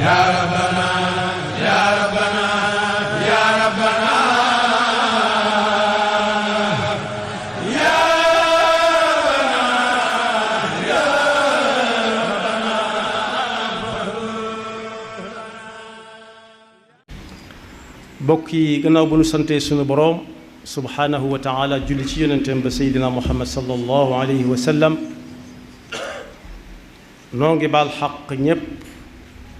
ya rabbana ya rabbana ya rabbana ya bokk yi gannaaw bu nu santee sunu boroom subhaanahu wa taala julli ci yonenteem ba seydina muhammad sallallahu alayhi wa sallam noo ngi baal xaq ñépp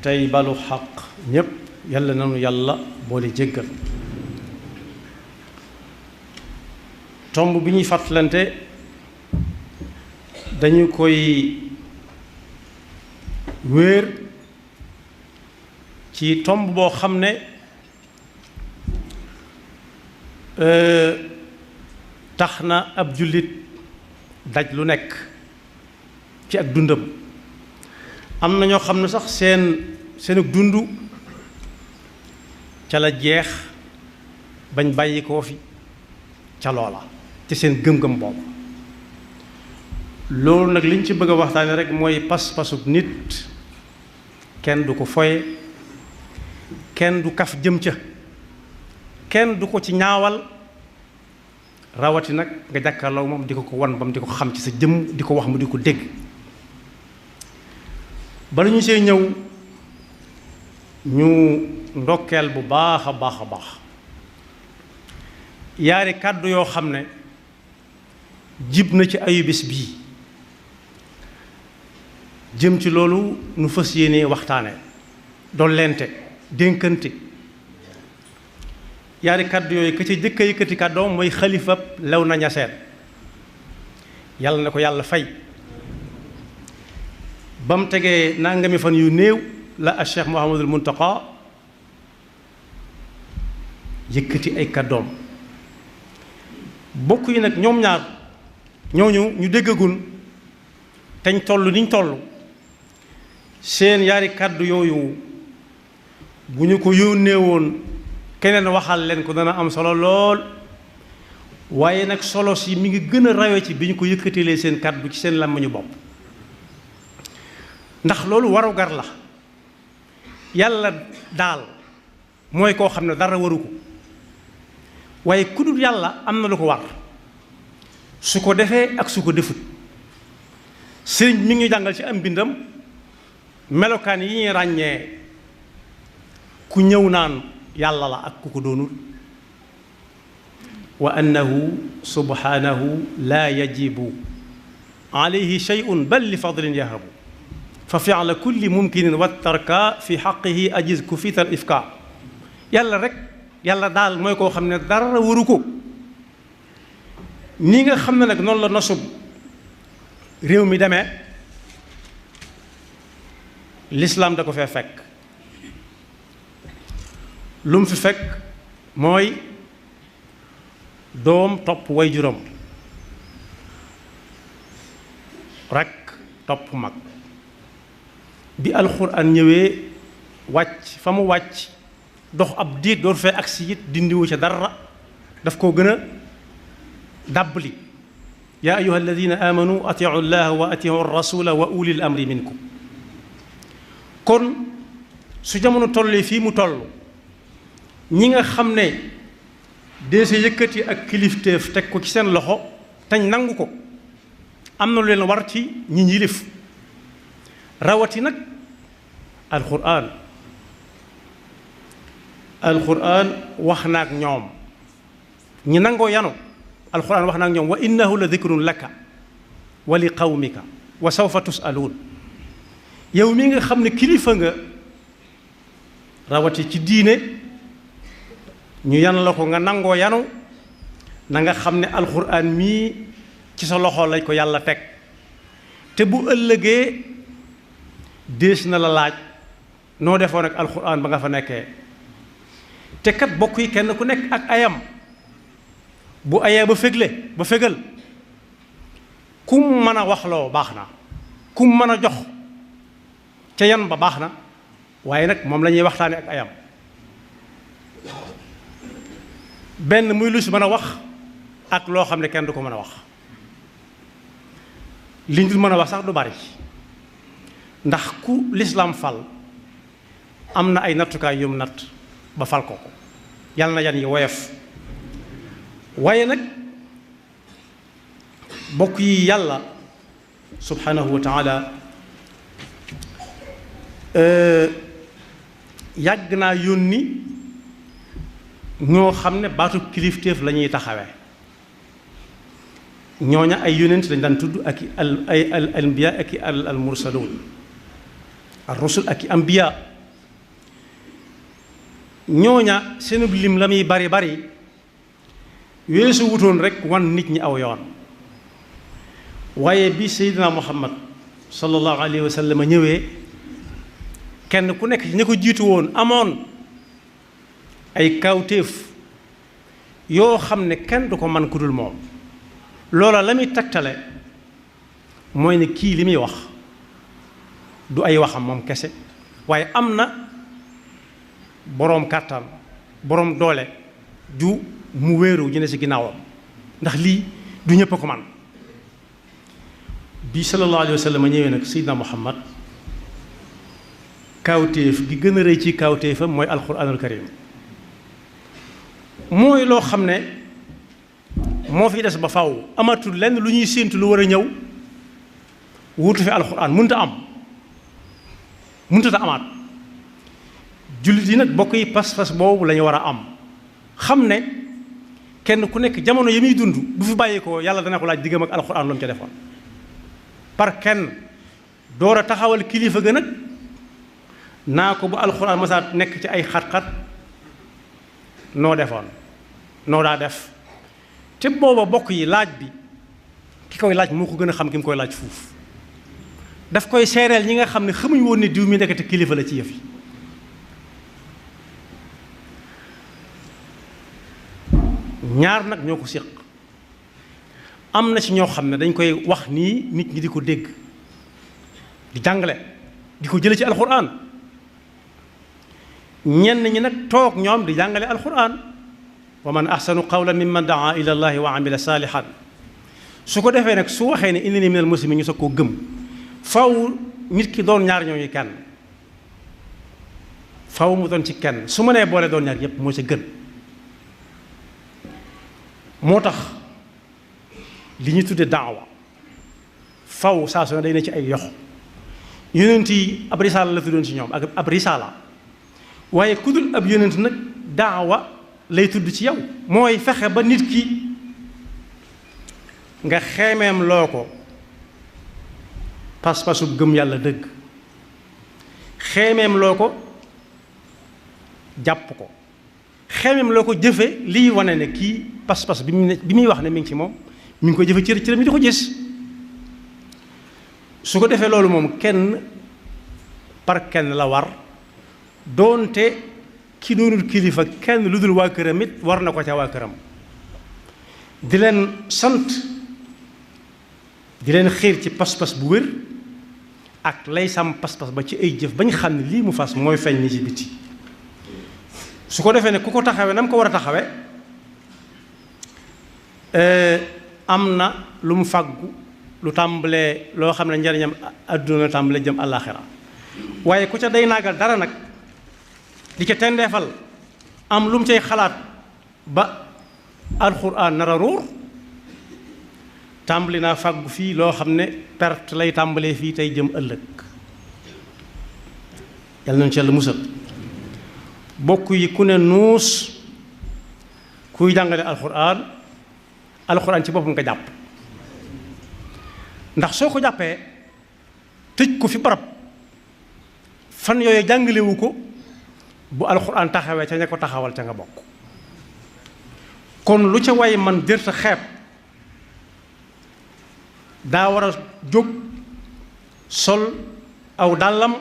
tey balu xaq ñépp yàlla nanu yàlla boole jéggal tomb bi ñuy fàttalante dañu koy wéer ci tomb boo xam ne tax na ab jullit daj lu nekk ci ak dundam am na ñoo xam ne sax seen ak dund ca la jeex bañ bàyyi koo fi ca loola ci seen gëm-gëm boobu loolu nag liñ ci bëgg a waxtaane rek mooy pas-pasub nit kenn du ko foye kenn du kaf jëm ca kenn du ko ci ñaawal rawati nag nga jàkkaarloo moom di ko wan bam di ko xam ci sa jëm di ko wax mu di ko dégg bala ñu see ñëw ñu ndokkeel bu baax a baax a baax yaari kàddu yoo xam ne jib na ci ayubés bii jëm ci loolu nu fas yéene waxtaane dollente dénkante yaari kàddu yooyu ka ci jëkk a yëkkati kàddoom mooy xalifab Léona Niassène yàlla na ko yàlla fay ba mu tegee nangami fan yu néew la a Cheikh Mouhamadul Muntaqa yëkkati ay kàddoom bokk yi nag ñoom ñaar ñooñu ñu déggagun teñ toll niñ toll seen yaari kàddu yooyu bu ñu ko yónnee woon keneen waxal leen ko dana am solo lool waaye nag solo si mi ngi gën a rawe ci bi ñu ko yëkkatilee seen kàddu ci seen làmmiñu bopp ndax loolu warugar la yàlla daal mooy koo xam ne dara waru ko waaye ku dul yàlla am na lu ko war su ko defee ak su ko defut sëriñ mi ngi jàngal ci am bindam melokaan yi ñuy ràññee ku ñëw naan yàlla la ak ku ko doonul wa annahu subhanahu la yajibu alayhi shay'un bal li fadlin yahabu fa fi'la kulli mumkinin wa tarka fi xaqihi ajiz ku fiital ifka yàlla rek yàlla daal mooy koo xam ne dara waru ko ni nga xam ne nag noonu la nosub réew mi demee lislaam da ko fee fekk lu mu fi fekk mooy doom topp waajuram rekk topp mag bi alxuraan ñëwee wàcc fa mu wàcc dox ab diit door fee agsi it dindiwu ca dara daf koo gën a dàbbali yaa ayuha alladina amanu atiu llaha wa atiu rasula wa ulil amri minkum kon su jamono tollee fii mu toll ñi nga xam ne deese yëkkati ak kilifteef teg ko ci seen loxo tañ nangu ko am na lu leen war ci ñi yilif rawati nag alquran wax na ak ñoom ñi nangoo yanu alquran wax na ak ñoom wa innahu la dikrun laka wa li qawmika wa sawfa tusaluun yow mi nga xam ne kilifa nga rawati ci diine ñu yan la ko nga nangoo yanu na nga xam ne alquran mii ci sa loxo lañ ko yàlla teg te bu ëllëgee dees na la laaj noo defoon ak alquran ba nga fa nekkee te kat bokk yi kenn ku nekk ak ayam bu ayee ba fégal kum mën a waxloo baax na kum mën a jox ca yan ba baax na waaye nag moom la ñuy waxtaane ak ayam benn muy lu si mën a wax ak loo xam ne kenn du ko mën a wax liñ dul mën a wax sax du bari ndax ku lislaam fal am na ay nattukaay yum natt ba fal ko ko yàlla na yan yi woyof waaye nag bokk yi yàlla subhanahu wa taala yàgg naa yónni ñoo xam ne baatu kilifteef la ñuy taxawee ñooña ay yónent lañ daan tudd ak i al anbiya ak i al mursaluun ar rusul ak i anbiya ñooña seenub lim la muy bari bari weesu wutoon rek wan nit ñi aw yoon waaye bi Seydina Muhammad sallallahu alayhi wa sallam ñëwee kenn ku nekk ci ña ko jiitu woon amoon ay kawtéef yoo xam ne kenn du ko man ku dul moom loola la muy tegtale mooy ne kii li muy wax du ay waxam moom kese waaye am na boroom kàttan boroom doole ju mu wéeru ñu ne ci ginnaawam ndax lii du ñëpp a ko man bi sallallahu alayhi wa sallam ñëwee nag Seydina Muhammad kawtéef gi gën a rëy ci kawtéefam mooy alquranul karim mooy loo xam ne moo fi des ba faw amatul lenn lu ñuy séentu lu war a ñëw wuutu fi alquran mënta am mënta ta amaat jullit yi nag bokk yi pas-pas boobu la ñu war a am xam ne kenn ku nekk jamono yi muy dund bu fi bàyyi ko yàlla dana ko laaj diggam ak alquran lu mu ca defoon par kenn door a taxawal kilifa ga nag naa ko bu alquran masaat nekk ci ay xat-xat noo defoon noo daa def te booba bokk yi laaj bi ki koy laaj moo ko gën a xam ki mu koy laaj fuuf daf koy seereel ñi nga xam ne xamuñ woon ne diw mi nekkati kilifa la ci yëf yi ñaar nag ñoo ko séq am na ci ñoo xam ne dañ koy wax nii nit ñi di ko dégg di jàngale di ko jële ci alxuraan ñenn ñi nag toog ñoom di jàngale alxuraan wa man ahsanu qawlan mimman daa ila allahi wa amila saalihan su ko defee nag su waxee ne innani minal muslimin ñu soog koo gëm faw nit ki doon ñaar ñooñu kenn faw mu doon ci kenn su ma nee boole doon ñaar yépp moo ci gën moo tax li ñu tudde daawa faw saa su ne day ne ci ay yox yonent yi ab risaala la tuddoon ci ñoom ak ab risaala waaye ku dul ab yonent nag daawa lay tudd ci yow mooy fexe ba nit ki nga xeemeem loo ko pas-pasu gëm yàlla dëgg xeemeem loo ko jàpp ko xeemeem loo ko jëfe liy wane ne kii pas-pas bi muy wax ne mi ngi ci moom mi ngi ko jëfe cër mi di ko gis su ko defee loolu moom kenn par kenn la war doonte ki doonul kilifa kenn lu dul waa këram it war na ko ca waa këram di leen sant di leen xiir ci pas-pas bu wér ak lay sam pas-pas ba ci ay jëf bañ xam ne lii mu fas mooy feeñ ni ci biti su ko defee ne ku ko taxawee na mu ko war a taxawee am na lu mu fàggu lu tàmbalee loo xam ne njariñam àdduna tàmbalee jëm àllaaxira waaye ku ca day naagal dara nag di ca tendeefal am lu mu cay xalaat ba alxuraan nar a ruur tàmbali naa fàggu fii loo xam ne perte lay tàmbalee fii tey jëm ëllëg yàlla nañu ci yàlla musal bokk yi ku ne nuus kuy jàngale alxuraan ci boppam nga jàpp ndax soo ko jàppee tëj ko fi barab fan yooyu jàngalewu ko bu alxuraan taxawee ca ña ko taxawal ca nga bokk kon lu ca way man dërta xeeb daa war a jóg sol aw dàllam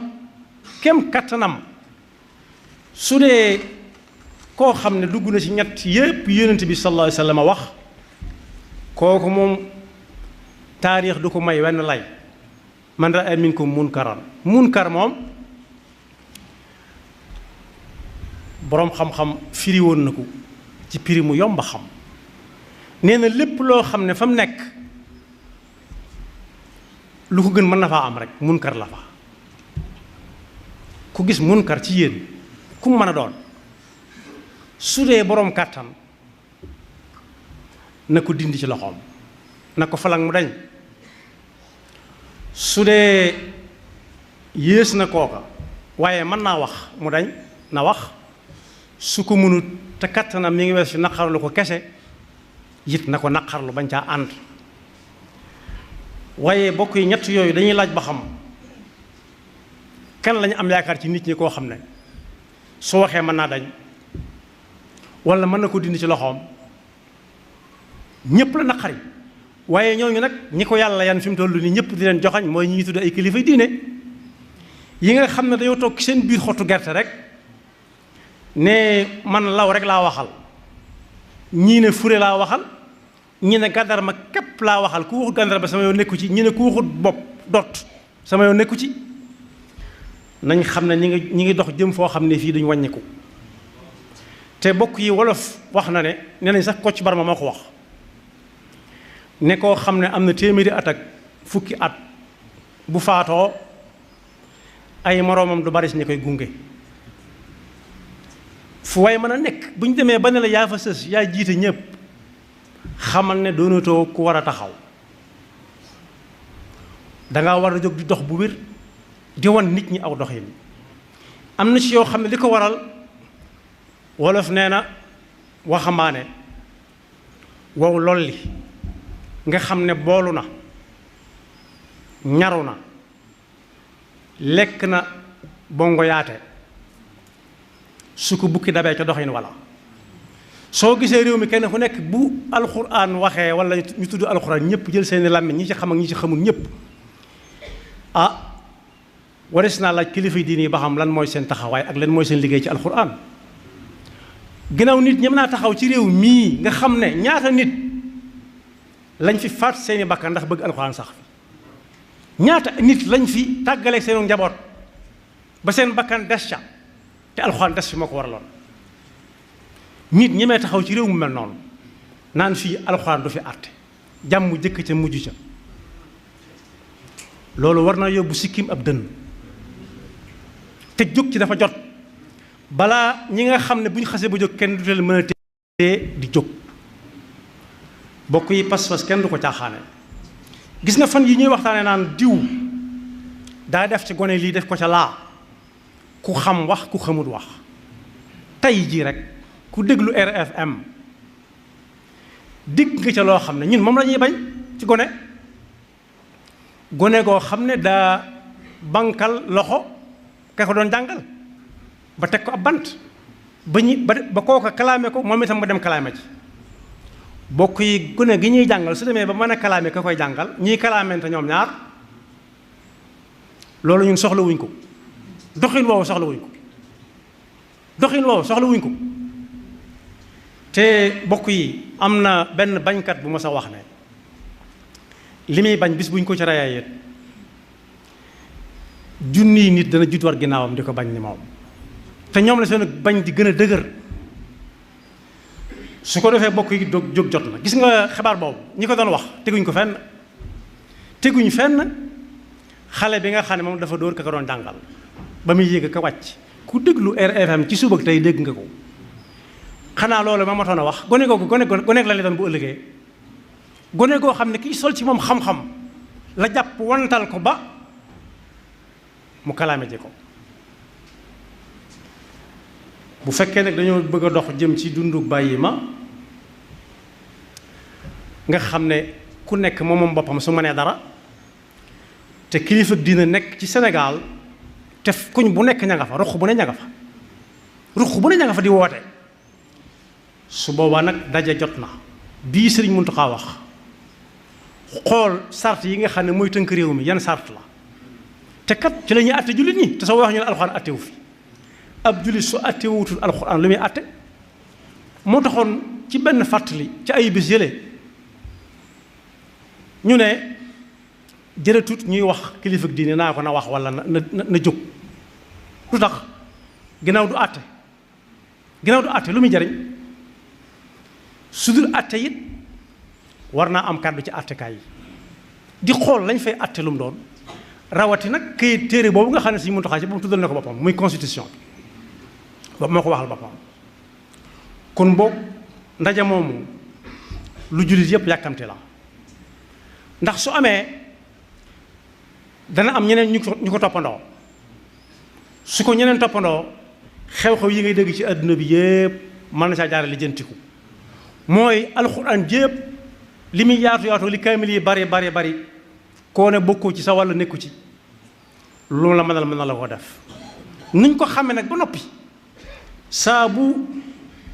kem kattanam su dee koo xam ne dugg na ci ñett yépp yonent bi sallallahu alayhi wa sallam wax kooku moom taarix du ko may wenn lay man raa minkum munkar moom boroom xam-xam firi woon na ko ci piri mu yomb a xam nee na lépp loo xam ne fa mu nekk lu ko gën mën na faa am rek munkar la fa ku gis munkar ci yéen ku mu mën a doon su dee boroom kàttan na ko dindi ci loxoom na ko falang mu dañ su dee yées na kooka waaye mën naa wax mu dañ na wax su ko mënut te kàttanam mi ngi wees fi naqarlu ko kese it na ko naqarlu bañ caa ànd waaye bokk yi ñett yooyu dañuy laaj ba xam kan lañu am yaakaar ci nit ñi koo xam ne su waxee mën naa dañ wala mën na ko dindi ci loxoom ñëpp la naqari waaye ñooñu nag ñi ko yàlla yan fi mu toll nii ñëpp di leen joxañ mooy ñi ñuy tudd ay kilifa diine yi nga xam ne dañoo toog seen biir xottu gerte rek ne man law rek laa waxal ñii ne fure laa waxal ñi ne gàndar ma képp laa waxal ku waxut gàndar ba sama yoon nekku ci ñi ne ku waxut bopp dot sama yoon nekku ci nañ xam ne ñi ngi dox jëm foo xam ne fii duñ wàññiku te bokk yi wolof wax na ne nee nañ sax Kocc Barma moo ko wax ne koo xam ne am na téeméeri at ak fukki at bu faatoo ay moroomam du bari si ñi koy gunge fu way mën a nekk bu ñu demee ba ne la yaa fa sës yaa jiite ñëpp xamal ne doonatoo ku war a taxaw danga war a jóg di dox bu wér di wan nit ñi aw doxin am na ci yoo xam ne li ko waral wolof nee na waxambaane wow lolli nga xam ne boolu na ñaru na lekk na bongo yaate su ko bukki dabee ca doxin walla soo gisee réew mi kenn ku nekk bu alxuraan waxee walla ñu tudd alxuraan ñëpp jël seeni làmmiñ ñi ci xam ak ñi ci xamul ñëpp waris naa laaj kilifa yi diine yi ba xam lan mooy seen taxawaay ak lan mooy seen liggéey ci alxuraan ginnaaw nit ñem naa taxaw ci réew mii nga xam ne ñaata nit lañ fi faat seeni bakkan ndax bëgg alxuraan sax ñaata nit lañ fi tàggaleeg seenu njaboot ba seen bakkan des ca te alxuraan des fi moo ko waraloon nit ñemee taxaw ci réew mu mel noonu naan fii alxuraan du fi àtte jàmm jëkk ca mujj ca loolu war na yóbbu sikkim ab dënn te jóg ci dafa jot balaa ñi nga xam ne bu ñu xasee ba jóg kenn du leen mën a téye di jóg bokk yi pas-pas kenn du ko caaxaane gis nga fan yi ñuy waxtaane naan diw daa def ci gone lii def ko ca laa ku xam wax ku xamut wax tey jii rek ku déglu RFM digg nga ca loo xam ne ñun moom la ñuy bañ ci gone goo xam ne daa bankal loxo ka ko doon jàngal ba teg ko ab bant ba kooka kalaame ko moom itam nga dem kalaame ci bokk yi gone gi ñuy jàngal su demee ba mën a kalaame ka koy jàngal ñiy kalaamente ñoom ñaar loolu ñun soxlawuñ ko doxin woowu soxlawuñ ko te bokk yi am na benn bañkat bu ma sa wax ne li muy bañ bis buñ ko ci rayee yit junniy nit dana jut war ginnaawam di ko bañ ni moom te ñoom la seen bañ di gën a dëgër su ko defee bokk yi jóg jot na gis nga xibaar boobu ñi ko doon wax teguñ fenn xale bi nga xam ne moom dafa dóor ka ko doon jàngal ba muy yéeg ka wàcc ku déglu RFM ci suba tey dégg nga ko xanaa loolu ma matoon a wax gone googu gone la lay doon bu ëllëgee gone goo xam ne kii sol ci moom xam-xam la jàpp wantal ko ba mu kalaame ji ko bu fekkee nag dañoo bëgg a dox jëm ci dundu bàyyi ma nga xam ne ku nekk moom boppam su mënee dara te kilifa dina nekk ci Sénégal te kuñ bu nekk ña nga fa ruq bu ne ña nga fa di woote su boobaa nag daje jot na bii Sëriñ Muntaxa wax xool sart yi nga xam ne mooy tënk réew mi yan sart la te kat ci la ñuy àtte jullit ñi te soo wax ñu ne alxuraan àttewu fi ab jullit su àttewutul alxuraan lu muy àtte moo taxoon ci benn fàttali ci ay bis yële ñu ne jërëtut ñuy wax kilifa diine naa ko na wax wala na jóg lu tax ginnaaw du àtte lu muy jariñ su dul àtte it war naa am kàddu ci àttekaay yi di xool lañ fay àtte lu mu doon rawati nag këyit téere boobu nga xam ne Sëriñ Muntaxa ci boobu tuddal na ko boppam muy constitution boobu moo ko waxal boppam. kon boog ndaje moomu lu jullit yëpp yàkkamte la ndax su amee dana am ñeneen ñu ko toppandoo su ko ñeneen toppandoo xew-xew yi ngay dégg ci àdduna bi yëpp mën na saa jaare lijjantiku mooy alxuraan jépp li muy yaatu yaatu li kaamil yi bari bari bari koo ne bokkoo ci sa wàll nekku ci loolu la mën na la ko def nuñ ko xamee nag ba noppi saa bu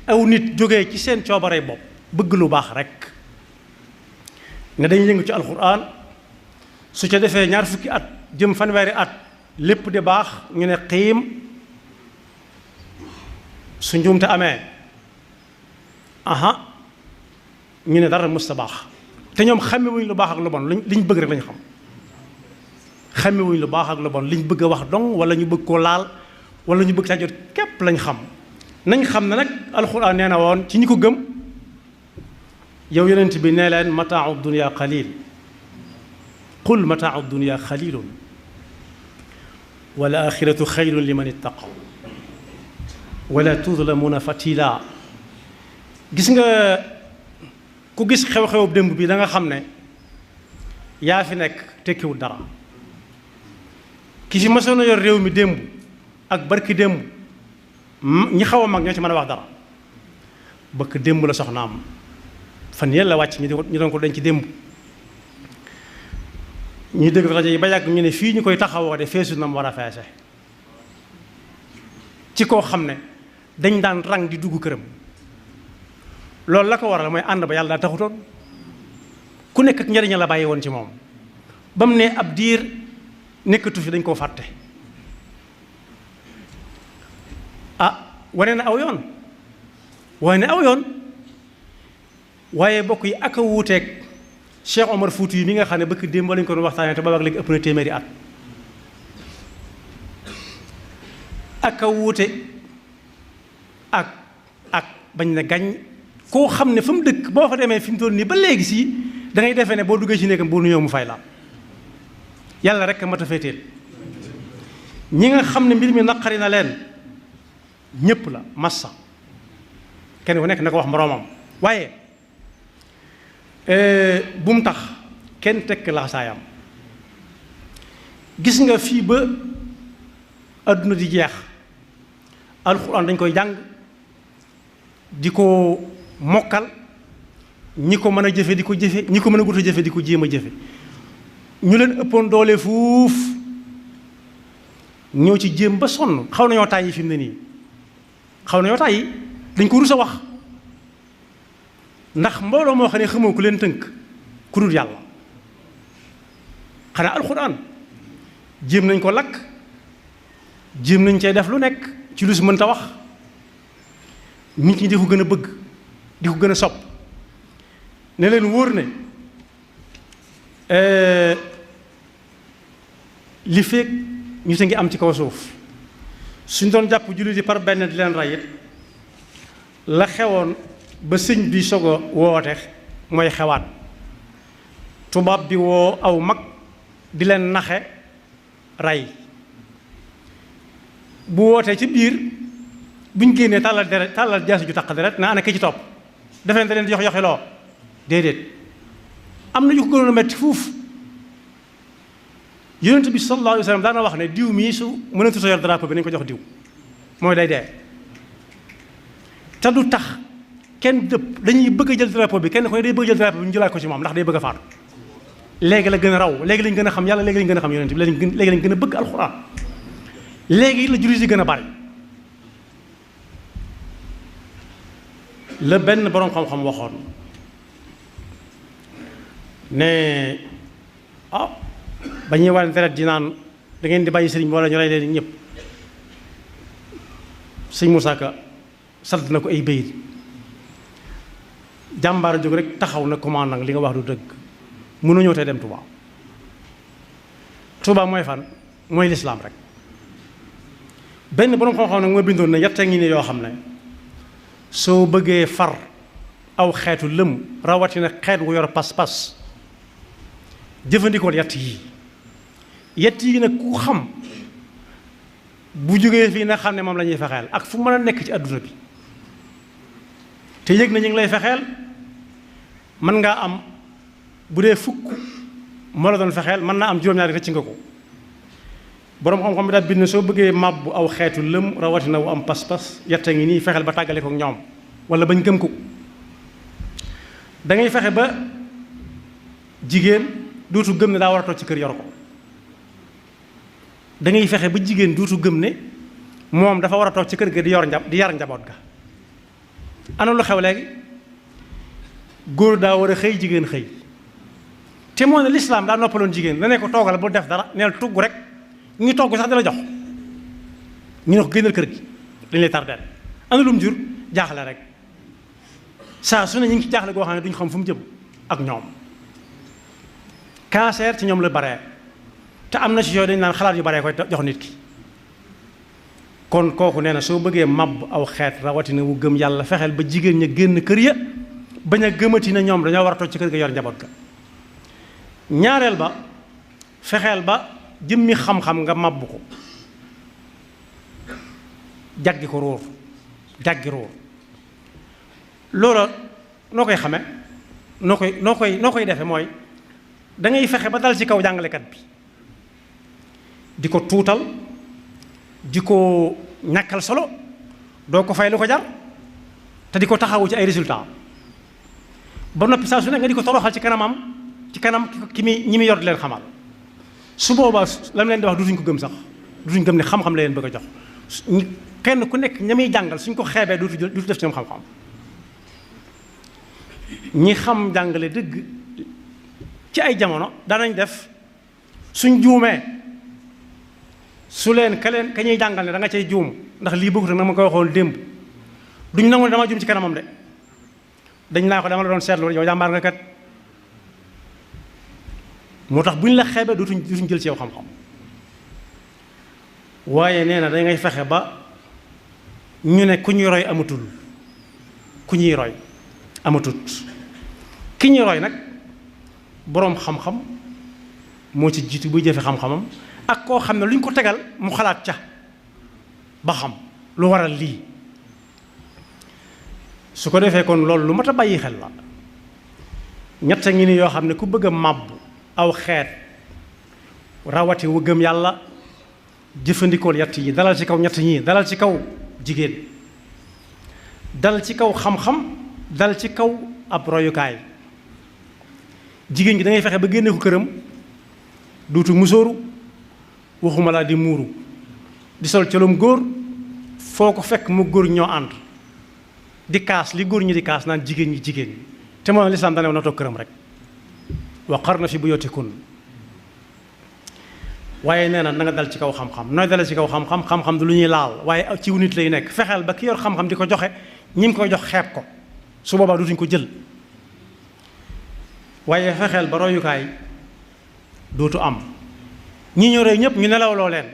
aw nit jógee ci seen coobaree bopp bëgg lu baax rek ne dañuy yëngu ci alxuraan su ca defee 20 fukki at jëm fanweeri at lépp di baax ñu ne xiim su njuumte amee aha ñu ne dara mës ta baax te ñoom xàmmewuñ lu baax ak lu bon liñ bëgg rek lañ xam xàmmewuñ lu baax ak lu bon liñ bëgg a wax dong wala ñu bëgg koo laal wala ñu bëgg saa jot képp lañ xam nañ xam ne nag alxuraan nee na woon ci ñi ko gëm yow yonent bi nee leen mataau dunya qalil qul mataau dunya qalilun wal axiratu xayrun liman ittaqa wala tuzlamuna fatila gis nga ku gis xew-xewu démb bi da nga xam ne yaa fi nekk tekkiwul dara ki fi mësoon a yor réew mi démb ak barki démb ñi xaw a mag ñoo ci mën a wax dara bëkk démb la soxnaam fan yële la wàcc ñu doon ko denc ci démb ñuy dégg rajo yi ba yàgg ñu ne fii ñu koy taxawoo de feesu na mu war a feese ci koo xam ne dañ daan rang di dugg këram loolu la ko waral mooy ànd ba yàlla daa taxutoon ku nekk ak njariña la bàyyi woon ci moom ba mu ne ab diir nekkatu fi dañ koo fàtte wane na aw yoon waaye bokk yi ak a wuuteeg Cheikh Omar Fouti yi mi nga xam ne bëkk démb lañ ko doon waxtaanee te boobaag léegi ëpp na téeméeri at ak a wuute ak bañ na gañ koo xam ne fa mu dëkk boo fa demee fi mu toll nii ba léegi si da ngay defee ne boo duggee ci néegam boo nuyoo mu fay la yàlla rek a mat a féeteel ñi nga xam ne mbir mi naqari na leen ñépp la massa kenn ku nekk na ko wax moroomam waaye bu mu tax kenn tekk laxasaayam gis nga fii ba àdduna di jeex alxuraan dañ koy jàng di ko mokkal ñi ko mën a jëfe di ko jëfe ñi ko mën a gut a jëfe di ko jéem a jëfe ñu leen ëppoon doole fuuf ñoo ci jéem ba sonn xaw nañoo tàyyi fi mu ne nii xaw nañoo tàyyi dañ ko rus a wax ndax mbooloo moo xam ne xamoo ku leen tënk ku dul yàlla xanaa alxuraan jéem nañ ko lakk jéem nañ cee def lu nekk ci lu si mënta wax nit ñi di ko gën a bëgg di ko gën a sopp ne leen wóor ne li fekk ñu te ngi am ci kaw suuf suñ doon jàpp jullit yi par benn di leen rey it la xewoon ba sëñ bi soog a woote mooy xewaat tubaab bi woo aw mag di leen naxe rey bu wootee ci biir buñ génnee tàllal deret tàllal jaasi ju taq deret na ana ki ci topp defe ne da leen di yoxi loo déedéet am na yu ko gënoon a metti fuuf yonent bi sallallahu alayhi wa sallam daana wax ne diw mii su mënatu sa yor drapeau bi nañ ko jox diw mooy day dee te du tax kenn dëpp dañuy bëgg a jël drapeau bi kenn ko ne day bëgg a jël drapeau bi ñu jëlaat ko ci moom ndax day bëgg a faatu léegi la gën a raw léegi lañ gën a xam yàlla léegi lañ gën a xam yonent bi léegi lañ gën a bëgg alxuraan léegi la jullit yi gën a bari la benn boroom xam-xam waxoon ne ba ñuy wane deret di naan da ngeen di bàyyi sëriñ bi wala ñu rey leen ñëpp sëñ Moussa Ka sant na ko ay bayit jàmbaar jóg rek taxaw na commande nag li nga wax du dëgg mënu ñëw tey dem Touba Touba mooy fan mooy lislaam rek benn boroom xam-xam nag moo bindoon ne yetta ngi ne yoo xam ne soo bëggee far aw xeetu lëm rawatina xeet wu yor pas-pas jëfandikoon yett yii yett yi nag ku xam bu jógee fii nag xam ne moom la ñuy fexeel ak fu mën a nekk ci adduna bi te yëg na ñu ngi lay fexeel mën ngaa am bu dee fukk moo la doon fexeel mën naa am juróom-ñaari rëcc nga ko boroom xam-xam bi daal bind soo bëggee màbbu aw xeetu lëm rawatina wu am pas-pas yetta ngi nii fexeel ba tàggale ko ñoom wala bañ gëm ko da ngay fexe ba jigéen dootu gëm ne daa war a toog ci kër yor ko da ngay fexe ba jigéen dootu gëm ne moom dafa war a toog ci kër ga di yar njaboot ga ana lu xew léegi góor daa war a xëy jigéen xëy te moo ne lislaam daa noppaloon jigéen la ne ko toogal bu def dara neel tugg rek ñu togg sax dala jox ñu ne ko génnal kër gi dañ lay tardeel ana lu mu jur jaaxle rek saa su ne ñu ngi ci jaaxle goo xam ne duñ xam fu mu jëm ak ñoom cancer ci ñoom la baree te am na ci yooyu dañ naan xalaat yu baree koy jox nit ki kon kooku nee na soo bëggee màbb aw xeet rawatina wu gëm yàlla fexeel ba jigéen ña génn kër ya bañ a gëmati na ñoom dañoo war a toog ci kër ga yor njaboot ga ñaareel ba fexeel ba jëmmi xam-xam nga màbb ko jaggi ko róor jaggi róor loola noo koy xame noo koy defe mooy da ngay fexe ba dal ci kaw jàngalekat bi di ko tuutal di ko ñàkkal solo doo ko fay lu ko jar te di ko taxawu ci ay résultat ba noppi saa su ne nga di ko toroxal ci kanam ñi muy yor di leen xamal su boobaa la mu leen di wax dutuñ ko gëm sax dutuñ gëm ne xam-xam la leen bëgg a jox kenn ku nekk ña muy jàngal suñ ko xeebee dutu def ci ñoom xam-xam ñi xam jàngale dëgg ci ay jamono danañ def suñ juumee su leen ka ñuy jàngal ne da nga cay juum ndax lii bëggut na ma koy waxoon démb duñ nangu ne dama juum ci kanamam de dañ naa ko dama la doon seetlu yow jàmbaar nga kat moo tax bu ñu la xeebee dutuñ jël ci yow xam-xam waaye nee na da ngay fexe ba ñu ne ku ñuy roy amatul ku ñuy roy amatut ki ñuy roy nag boroom xam-xam moo ci jiitu buy jëfe xam-xamam ak koo xam ne lu ñu ko tegal mu xalaat ca ba xam lu waral lii su ko defee kon loolu lu mat a bàyyi xel la ñett ngi ni yoo xam ne ku bëgg a màbb aw xeet rawati wu gëm yàlla jëfandikool yett yi dalal ci kaw ñett ñii dalal ci kaw jigéen dal ci kaw xam-xam dal ci kaw ab royukaay jigéen gi da ngay fexe ba génne ko këram duutu musóoru waxuma laa di muuru di sol colom góor foo ko fekk mu góor ñoo ànd di kaas li góor ñi di kaas naan jigéen ñi te moo lislaam dane na toog këram rek wa qarna fi buyutikunna waaye nee na nga dal ci kaw xam-xam nooy dale ci kaw xam-xam xam-xam du lu ñuy laal waaye ci wu nit lay nekk fexeel ba ki yor xam-xam di ko joxe ñi ngi koy jox xeeb ko su boobaa dutuñ ko jël waaye fexeel ba royukaay dootu am ñi ñoree ñëpp ñu nelawloo leen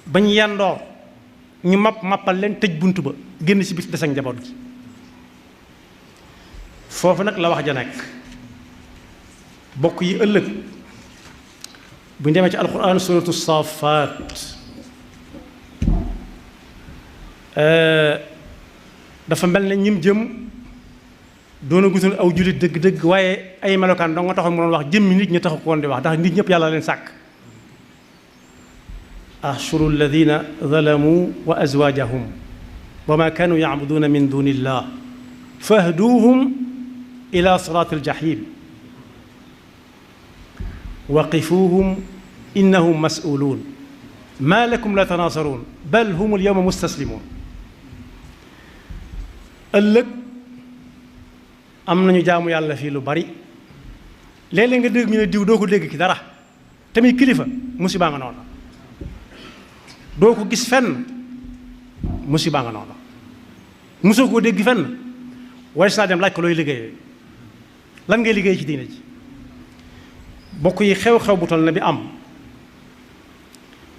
bañ yandoor ñu mappal leen tëj bunt ba génn ci bis des ak njaboot gi foofu nag la wax ja nekk bokk yi ëllëg bu ñu demee ci alquran suratu saafaat dafa mel ne ñim jëm doona gutul aw jullit dëgg-dëgg waaye ay melokaan dong nga taxoon mu doon wax jëmmi nit ñi taxu ko woon di wax ndax nit ñëpp yàlla leen sàkk ahshuru alladina zalamu wa azwajahum wa ma kanu yacbuduna min duni illah fahduuhum ila siraati aljahim waqifuuhum innahum mas'uluun ma lakum la tanaasaruun bal hum alyawma mustaslimuun ëllëg am nañu jaamu yàlla fii lu bari léeg-léeg nga dégg ñu ne diw doo ko dégg ki dara tamit kilifa musiba nga noonu doo ko gis fenn musiba nga noonu mosoo koo dégg fenn waaye saa dem laaj ko looy liggéeyee lan ngay liggéey ci diine ji bokk yi xew-xew bu toll na bi am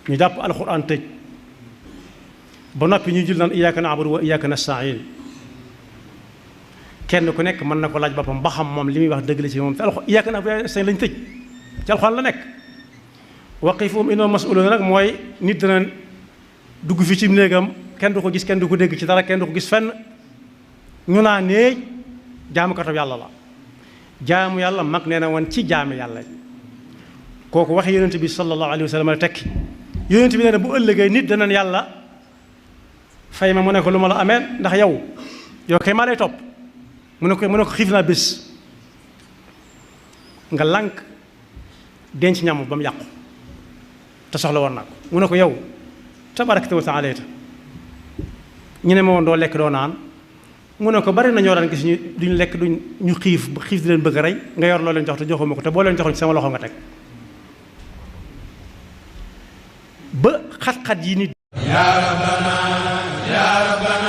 ñu jàpp alxuraan tëj ba noppi ñu jul naan iyyaka na'budu wa iyyaka nasta'iin kenn ku nekk mën na ko laaj boppam ba xam moom li muy wax dëgg la ci moom te alxuraan iyyaka na'budu wa iyyaka nasta'iin lañ tëj ci alxuraan la nekk. waqifuhum innahum mas'uluun nag mooy nit dana dugg fi ci néegam kenn du ko gis kenn du ko dégg ci dara kenn du ko gis fenn ñu naa nee jaamukatu yàlla la. jaamu yàlla mag nee na woon ci jaami yàlla kooku wax yonent bi sallallahu alayhi wa sallam la tekki yonent bi nee na bu ëllëgee nit danañ yàlla fay ma mu ne ko lu ma la amee ndax yow kay maa lay topp mu ne ko xiif naa bés nga lànk denc ñam ba mu yàqu te soxla woon naa ko mu ne ko yow tabarakta wa taala ñu ne ma woon doo lekk doo naan mu ne ko bari na ñoo daan gis duñ lekk ñu xiif di leen bëgg a rey nga yor loo leen jox te joxuma ko te boo leen joxoon ci sama loxo nga teg ba xat-xat yi nit ya rabbana